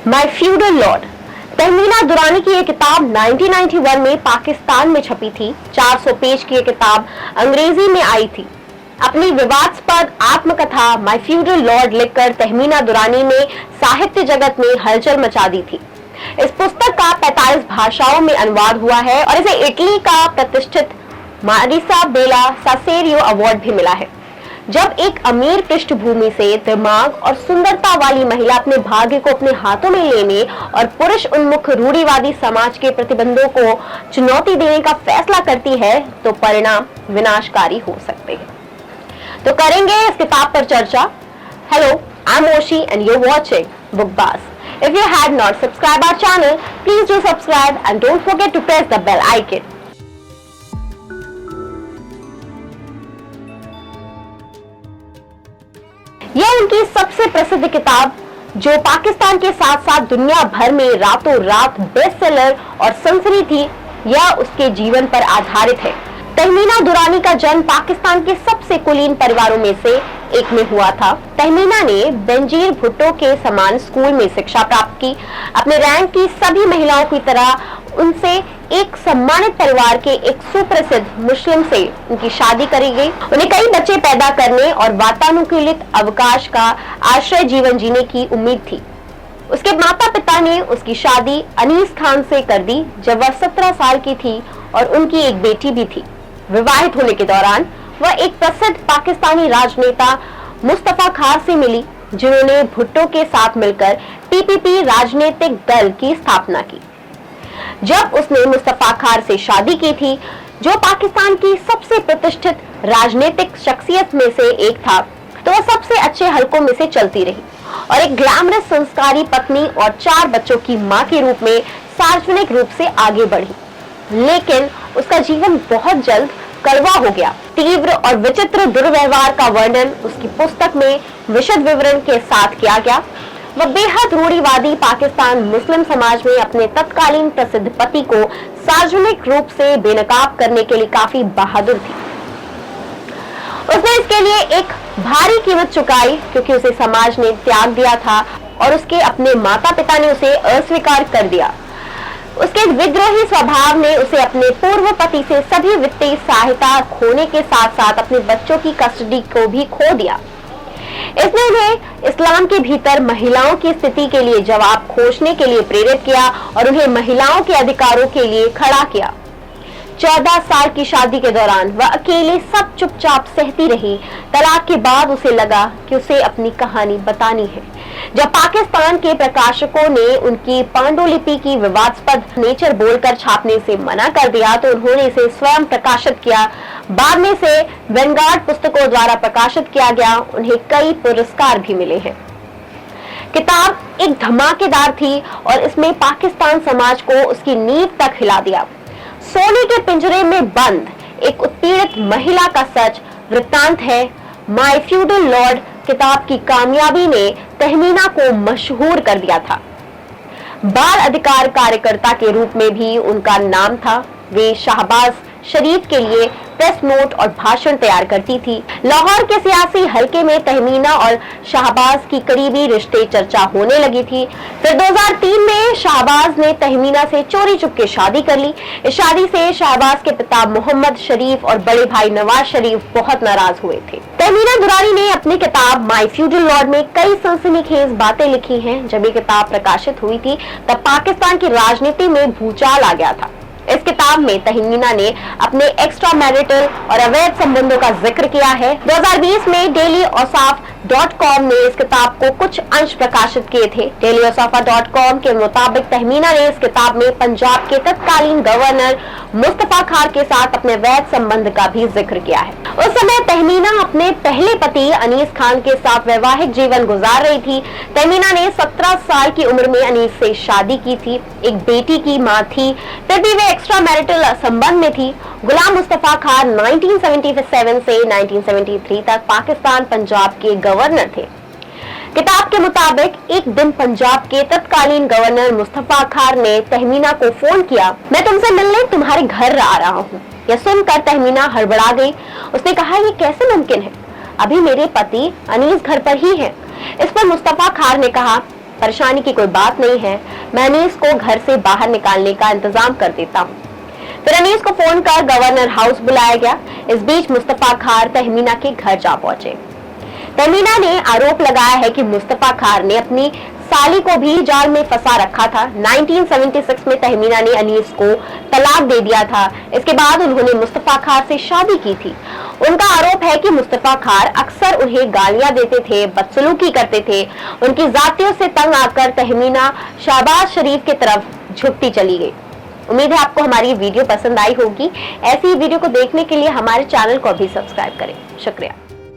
My feudal lord. Tahmina Durrani की यह किताब 1991 में पाकिस्तान में छपी थी। 400 पेज की यह किताब अंग्रेजी में आई थी। अपनी विवादास्पद आत्मकथा माय फ्यूडल लॉर्ड लिखकर तहमीना दुरानी ने साहित्य जगत में हलचल मचा दी थी। इस पुस्तक का 45 भाषाओं में अनुवाद हुआ है और इसे इटली का प्रतिष्ठित मारिसा डेला सासेरियो अवार्ड भी मिला है। जब एक अमीर पृष्ठभूमि से दिमाग और सुंदरता वाली महिला अपने भाग्य को अपने हाथों में लेने और पुरुष उन्मुख रूढ़िवादी समाज के प्रतिबंधों को चुनौती देने का फैसला करती है तो परिणाम विनाशकारी हो सकते हैं। तो करेंगे इस किताब पर चर्चा। Hello, I am Moshi and you are watching Bookbaaz. If you had not subscribed our channel, please do subscribe and don't forget to press the bell icon. यह उनकी सबसे प्रसिद्ध किताब जो पाकिस्तान के साथ साथ दुनिया भर में रातों रात बेस्ट सेलर और सनसनी थी, यह उसके जीवन पर आधारित है। तहमीना दुरानी का जन्म पाकिस्तान के सबसे कुलीन परिवारों में से एक में हुआ था। तहमीना ने बेनजीर भुट्टो के समान स्कूल में शिक्षा प्राप्त की। अपने रैंक की सभी महिलाओं की तरह उनसे एक सम्मानित परिवार के एक सुप्रसिद्ध मुस्लिम से उनकी शादी करी गई। उन्हें कई बच्चे पैदा करने और वातानुकूलित अवकाश का आश्रय जीवन जीने की उम्मीद थी। उसके माता पिता ने उसकी शादी अनीस खान से कर दी जब वह 17 साल की थी और उनकी एक बेटी भी थी। विवाहित होने के दौरान वह एक प्रसिद्ध पाकिस्तानी राजनेता मुस्तफा खार से मिली, जिन्होंने भुट्टो के साथ मिलकर पीपीपी राजनीतिक दल की स्थापना की। जब उसने मुस्तफा खार से शादी की थी, जो पाकिस्तान की सबसे प्रतिष्ठित राजनीतिक शख्सियत में से एक था, तो वह सबसे अच्छे हलकों में से चलती रही और एक ग्लैमरस संस्कारी पत्नी और 4 बच्चों की मां के रूप में सार्वजनिक रूप से आगे बढ़ी। लेकिन उसका जीवन बहुत जल्द कड़वा हो गया। तीव्र और विचित्र दुर्व्यवहार का वर्णन उसकी पुस्तक में विशद विवरण के साथ किया गया। वह बेहद रूढ़िवादी पाकिस्तान मुस्लिम समाज में अपने तत्कालीन प्रसिद्ध पति को सार्वजनिक रूप से बेनकाब करने के लिए काफी बहादुर थी। उसने इसके लिए एक भारी कीमत चुकाई क्योंकि उसे समाज ने त्याग दिया था और उसके अपने माता पिता ने उसे अस्वीकार कर दिया। उसके विद्रोही स्वभाव ने उसे अपने पूर्व पति से सभी वित्तीय सहायता खोने के साथ साथ अपने बच्चों की कस्टडी को भी खो दिया। इसने उन्हें इस्लाम के भीतर महिलाओं की स्थिति के लिए जवाब खोजने के लिए प्रेरित किया और उन्हें महिलाओं के अधिकारों के लिए खड़ा किया। 14 साल की शादी के दौरान वह अकेले सब चुपचाप सहती रही। तलाक के बाद उसे लगा कि उसे अपनी कहानी बतानी है। जब पाकिस्तान के प्रकाशकों ने उनकी पांडुलिपि की विवादास्पद नेचर बोलकर छापने से मना कर दिया तो उन्होंने इसे स्वयं प्रकाशित किया। बाद में इसे वैनगार्ड पुस्तकों द्वारा प्रकाशित किया गया। उन्हें कई पुरस्कार भी मिले हैं। किताब एक धमाकेदार थी और इसमें पाकिस्तान समाज को उसकी नींव तक हिला दिया। सोने के पिंजरे में बंद एक उत्पीड़ित महिला का सच वृत्तांत है। माय फ्यूडल लॉर्ड किताब की कामयाबी ने तहमीना को मशहूर कर दिया था। बाल अधिकार कार्यकर्ता के रूप में भी उनका नाम था। वे शहबाज शरीफ के लिए प्रेस नोट और भाषण तैयार करती थी। लाहौर के सियासी हलके में तहमीना और शाहबाज की करीबी रिश्ते चर्चा होने लगी थी। फिर 2003 में शाहबाज ने तहमीना से चोरी चुपके शादी कर ली। इस शादी से शाहबाज के पिता मोहम्मद शरीफ और बड़े भाई नवाज शरीफ बहुत नाराज हुए थे। तहमीना दुरानी ने अपनी किताब माय फ्यूडल लॉर्ड में कई सनसनीखेज बातें लिखी हैं। जब ये किताब प्रकाशित हुई थी तब पाकिस्तान की राजनीति में भूचाल आ गया था। इस किताब में तहमीना ने अपने एक्स्ट्रा मैरिटल और अवैध संबंधों का जिक्र किया है। 2020 में DailyOsaf.com ने इस किताब को कुछ अंश प्रकाशित किए थे। DailyOsaf.com के मुताबिक तहमीना ने इस किताब में पंजाब के तत्कालीन गवर्नर मुस्तफा खार के साथ अपने वैध संबंध का भी जिक्र किया है। उस समय तहमीना अपने पहले पति अनीस खान के साथ वैवाहिक जीवन गुजार रही थी। तहमीना ने 17 साल की उम्र में अनीस से शादी की थी। एक बेटी की मां थी। फिर भी वे एक्स्ट्रा मैरिटल संबंध में थी। गुलाम मुस्तफा खान 1977 से 1973 तक पाकिस्तान पंजाब के गवर्नर थे। किताब के मुताबिक एक दिन पंजाब के तत्कालीन गवर्नर मुस्तफा खार ने तहमीना को फोन किया, मैं तुमसे मिलने तुम्हारे घर आ रहा हूँ। यह सुनकर तहमीना हड़बड़ा गई। उसने कहा, ये कैसे मुमकिन है? अभी मेरे पति अनीस घर पर ही है। इस पर मुस्तफा खार ने कहा, परेशानी की कोई बात नहीं है, मैं अनीस को घर से बाहर निकालने का इंतजाम कर देता हूँ। फिर अनीस को फोन कर गवर्नर हाउस बुलाया गया। इस बीच मुस्तफा खार तहमीना के घर जा पहुंचे। तहमीना ने आरोप लगाया है कि मुस्तफा खार ने अपनी साली को भी जाल में फंसा रखा था। 1976 में तहमीना ने अनीस को तलाक दे दिया था। इसके बाद उन्होंने मुस्तफा खार से शादी की थी। उनका आरोप है कि मुस्तफा खार अक्सर उन्हें गालियां देते थे, बदसलूकी करते थे। उनकी जातियों से तंग आकर तहमीना शहबाज शरीफ की तरफ झुकती चली गई। उम्मीद है आपको हमारी वीडियो पसंद आई होगी। ऐसी वीडियो को देखने के लिए हमारे चैनल को भी सब्सक्राइब करें। शुक्रिया।